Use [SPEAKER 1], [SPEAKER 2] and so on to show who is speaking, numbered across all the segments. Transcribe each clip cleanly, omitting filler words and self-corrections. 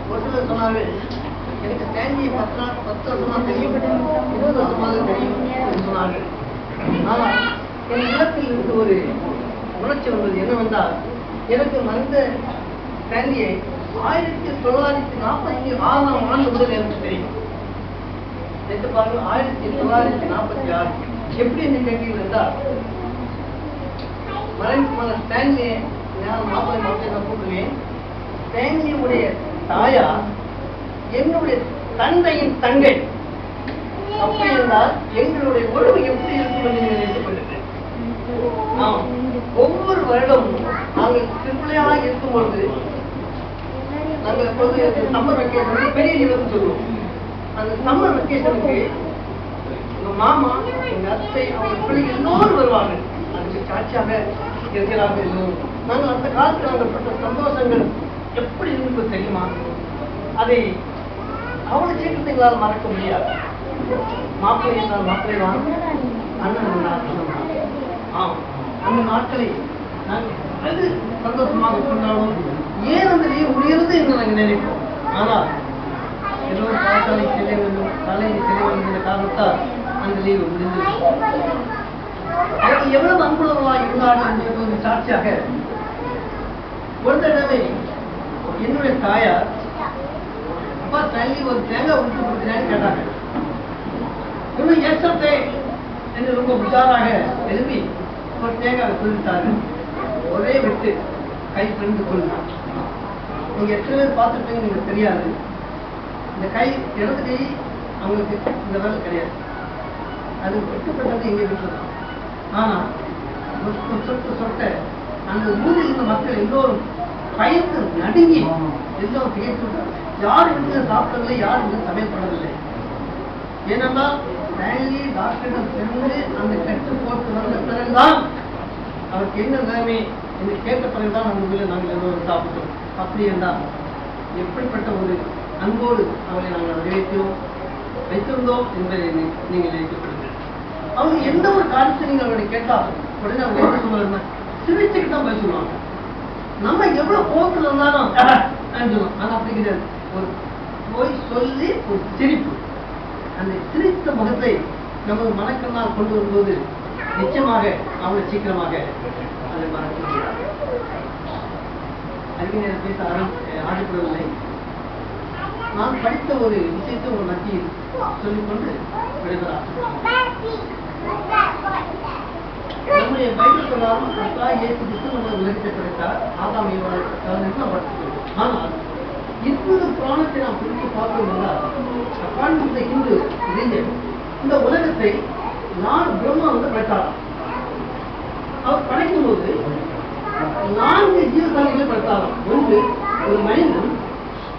[SPEAKER 1] ஒரு சிலர் சொன்னார்கள், எனக்கு ஸ்டான்லி 10 வருஷமா தெரியும், 20 வருஷமாக தெரியும் என்று சொன்னார்கள். ஆனால் என் இடத்தில் இருந்து ஒரு உணர்ச்சி வந்தது என்னவென்றால், எனக்கு மனித ஸ்டான்லியை 1946 ஆண்டு முதல் எனக்கு தெரியும். நினைத்து பாருங்கள், 1946 எப்படி என்று கேட்டீர்கள் என்றால், மறைமுகமான ஸ்டான்லியை நான் மாப்பிள்ளை நான் கூப்பிடுவேன். ஸ்டான்லியுடைய தாயார் என்னுடைய தந்தையின் தங்கை. அப்படி என்றால் எங்களுடைய உறவு எப்படி இருக்கும் என்று நினைத்துக் கொண்டிருக்கிறேன். ஒவ்வொரு வருடமும் நாங்கள் திருப்பிள்ளையாக இருக்கும் பொழுது நாங்கள் எப்போது சம்மர் வெக்கேஷனுக்கு பெரிய லீவுன்னு சொல்லுவோம். அந்த சம்மர் வெக்கேஷனுக்கு எங்க மாமா, எங்க அத்தை, அவங்க பிள்ளைகள் எல்லோரும் வருவாங்க. அதுக்கு சாட்சியாக இருக்கிறார்கள் எல்லோரும். நாங்கள் அந்த காலத்தில் நாங்கள் பட்ட சந்தோஷங்கள் எப்படி இருந்து தெரியுமா? அதை அவ்வளவு சீக்கிரத்தைகளால் மறக்க முடியாது. மாப்பிள்ளை என்றால் மாப்பிள்ளை தான், அண்ணன் என்றால் அண்ணன் தான். அந்த நாட்களை நாங்கள் வெகு சந்தோஷமாக கொண்டாடும். ஏன் அந்த லீவ் முடிகிறது என்று நாங்கள் நினைப்போம். ஆனால் எல்லோரும் பாடசாலை செல்ல வேண்டும், தலையை செல்ல வேண்டும் என்ற காரணத்தால் அந்த லீவு முடிந்தது. அவர்கள் எவ்வளவு அன்புள்ளவர்களாக இருந்தார்கள் என்பது சாட்சியாக ஒரு தடவை என்னுடைய தாயார், அப்பா தள்ளி ஒரு தேங்காய் உடுத்து கொடுக்கிறான்னு கேட்டாங்க. இன்னும் ஏற்றத்தை என்று ரொம்ப உஷாராக எழுப்பி ஒரு தேங்காய் கொடுத்தார்கள். ஒரே விட்டு கை பிரிந்து கொள்ளும். நீங்க எத்தனை பேர் பார்த்துருப்பீங்க, உங்களுக்கு தெரியாது. இந்த கை இடது கை அவங்களுக்கு இந்த வேலை கிடையாது. அது வெட்டுப்பட்டது எங்க வீட்டில் தான். ஆனா சொட்ட அந்த ஊரில் இருந்த மக்கள் எல்லோரும் பயந்து நடுங்கி எல்லோரும் திகைத்து யார் வந்து சாப்பிடவில்லை, யார் வந்து சமையல் பண்ணவில்லை. ஏனென்றால் ஸ்டான்லி டாக்டரிடம் சென்று அந்த கட்டு போட்டு வந்த பிறகுதான் அவருக்கு என்ன நிலைமை என்று கேட்ட பிறகுதான் நம்ம ஊரில் நாங்கள் எல்லோரும் சாப்பிட்டோம். அப்படி என்றால் எப்படிப்பட்ட ஒரு அன்போடு அவளை நாங்கள் வைத்திருந்தோம் என்பதை நீங்கள் நினைக்கப்படுங்கள். அவங்க எந்த ஒரு காரியத்தை நீங்கள் அவருடைய கேட்டால் உடனே அவங்க என்ன சொல்லுவாங்க, சிரிச்சுக்கிட்டு தான் பேசுவாங்க. நம்ம எவ்வளவு கோபத்தில் இருந்தாலும் சொல்லுவோம். ஆனால் அப்படி கிடையாது. ஒரு போய் சொல்லி ஒரு சிரிப்பு, அந்த சிரித்த முகத்தை நமது மனக்கண்ணால் கொண்டு வரும்போது நிச்சயமாக அவளை சீக்கிரமாக அதை மறக்க முடியாது. அறிஞர் பேச ஆசைப்படவில்லை. நான் படித்த ஒரு விஷயத்தை ஒரு மத்தியில் சொல்லிக்கொண்டு விடைபெறார். நம்முடைய பைபிள் சொன்னாலும் இயேசு கிறிஸ்து நம்ம உலகத்தை படைத்தார், ஆதாம் ஏவாளை படைத்தார். ஆனால் இந்த புராணத்தை நாம் பிரித்து பார்க்கணும் என்றால், according to the Hindu religion, இந்த உலகத்தை நான் பிரம்மா வந்து படைத்தாராம். அவர் படைக்கும் போது 4 ஜீவசாலைகளை படைத்தாராம். ஒன்று ஒரு மனிதன்,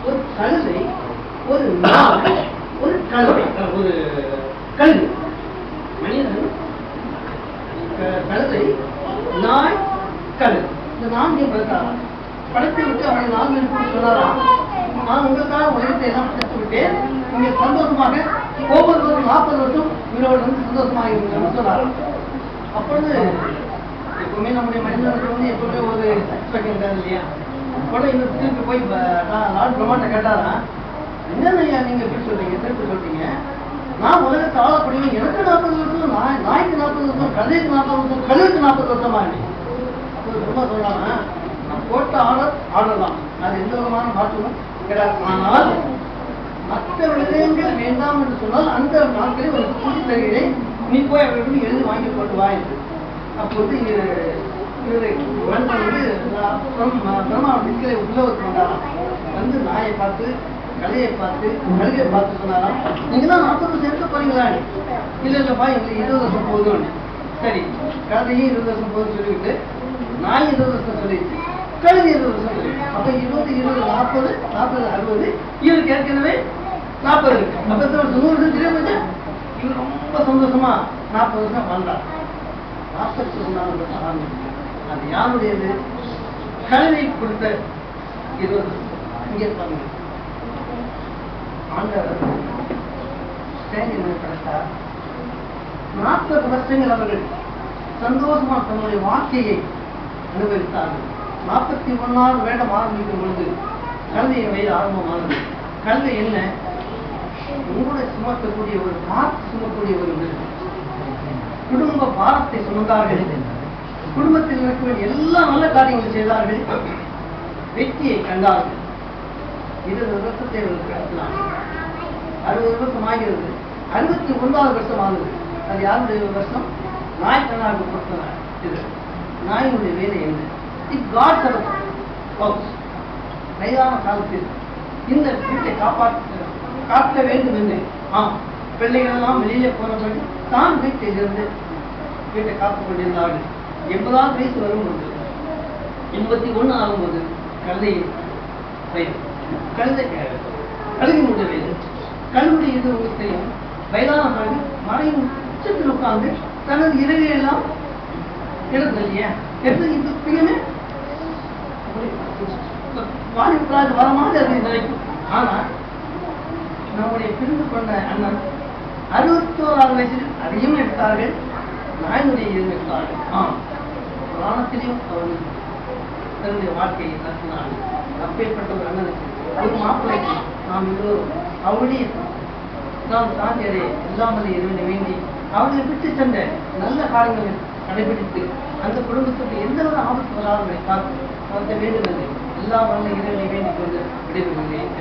[SPEAKER 1] ஒரு கழுதை, ஒரு நாய், ஒரு கழுதை. ஒரு கழுதை, மனிதன், கழுதை, நாய், கழுதை, இந்த 4 படைத்தாராம். படைத்து விட்டு அவனை 4 பேர் சொன்னாராம், நான் உங்களுக்காக உலகத்தை எல்லாம் படைத்து விட்டேன், நீங்க சந்தோஷமாக ஒவ்வொருவரும் 40 வருஷம் இவரோட வந்து சந்தோஷமாக இருங்க சொன்னாராம். அப்பொழுது எப்பவுமே நம்முடைய மனிதனுக்கு வந்து எப்பவுமே ஒரு எக்ஸ்பெக்ட் இருக்காது இல்லையா? உடனே இன்னும் திருப்பி போய் லார்ட் பிரம்மாட்ட கேட்டாரா, என்னையா நீங்க எப்படி சொல்றீங்க, திருப்பி சொல்றீங்க, நான் உலகத்தை ஆளக்கூடியவங்க, எனக்கு 40 வருஷம், நாய்க்கு 40 வருஷம், கழுதைக்கு 40 வருஷம், கழுவுக்கு 40 வருஷமா நீ. அப்போ ரொம்ப சொல்றாங்க, நான் போட்ட ஆர்டர் தான், அது எந்த விதமான மாற்றமும் கிடையாது. ஆனால் மற்ற விடயங்கள் வேண்டாம் என்று சொன்னால் அந்த நாட்களில் ஒரு கூட்டி தருகிறேன், நீ போய் அவர்களிடம் எழுதி வாங்கி கொண்டு வா என்று. அப்போது இவரை பிரம்மா டிஸ்கலை உள்ளவருக்கு வந்தாராம். வந்து நாயை பார்த்து, கலையை பார்த்து, கழுகையை பார்த்து சொன்னாராம், நீங்க தான் 40 வருஷம் இருக்க போறீங்களா? இல்லை இல்லப்பா, எங்களுக்கு 20 வருஷம் போதும். சரி, கழுதையும் 20 வருஷம் போதும் சொல்லிவிட்டு, நாய் 20 வருஷம் சொல்லிடுச்சு, கழுதை 20 வருஷம் சொல்லிடுச்சு. அப்ப 20, 20, 40, 40, 60, இவருக்கு ஏற்கனவே 40 இருக்கு. அப்ப 100 வருஷம் தெரியாம இவர் ரொம்ப சந்தோஷமா 40 வருஷம் வாழ்ந்தார். 41 ஆரம்பிச்சு. அது யாருடையது? கல்வி கொடுத்த 20. இங்கே பாருங்க, ஆண்டவர் கிடைத்தார். 40 வருஷங்கள் அவர்கள் சந்தோஷமா தன்னுடைய வாழ்க்கையை அனுபவித்தார்கள். 41வது வருடம் ஆரம்பிக்கும் பொழுது கழுதையின் வயது ஆரம்பமானது. கழுதை என்ன? உங்களை சுமக்கக்கூடிய ஒரு பார்த்து சுமக்கக்கூடிய ஒரு மிருகம். குடும்ப பாரத்தை சுமந்தார்கள். குடும்பத்தில் இருக்க வேண்டிய எல்லா நல்ல காரியங்களும் செய்தார்கள். வெற்றியை கண்டார்கள். 20 வருஷத்தை அவர்கள் கடத்தினார். 60 வருஷம் ஆகிறது. 61வது வருஷம் ஆகுது. அது யாருடைய வருஷம்? நாய் கண்ணாக கொடுத்தனர். இது நாயினுடைய வேலை என்ன? It God's house. வயதான காலத்தில் இந்த வீட்டை காக்க வேண்டும் என்று பிள்ளைகள் எல்லாம் வெளியிலே போனபடி தான் வீட்டிலிருந்து வீட்டை காத்துக் கொண்டிருந்தார்கள். 80வது வயசு வரும்போது 81 ஆகும்போது கழுதையின் வயது, கழுவினுடைய வயது, கழுவுடைய இது உங்களுக்கு தெரியும். வயதான பிறகு மறையும் உச்சத்தில் உட்கார்ந்து தனது இரவையெல்லாம் எடுத்து இல்லையா எடுத்து இது பிரியமே வாலிபராஜ் வரமாக அது நினைக்கும். ஆனால் நம்முடைய பிரிந்து கொண்ட அண்ணன் 61வது வயசில் அதையும் எடுத்தார்கள், நாயினுடைய இதுவும் எடுத்தார்கள். புராணத்திலையும் அவர்கள் தன்னுடைய வாழ்க்கையை நடத்தினார்கள். அப்பேற்பட்ட ஒரு அண்ணனுக்கு ஒரு மாப்பிள்ளைக்கு நாம் எல்லோரும் அவருடைய நாம் சாந்தியரை இல்லாமல் இருந்து வேண்டி அவர்களை விட்டு சென்ற நல்ல காரியங்களை கடைபிடித்து அந்த குடும்பத்துக்கு எந்த ஒரு ஆபத்து வராதவர்களை காத்து அவர்களை வேண்டும் என்று எல்லா வல்ல இறைவனை வேண்டிக் கொண்டு விடைபெறுகிறேன்.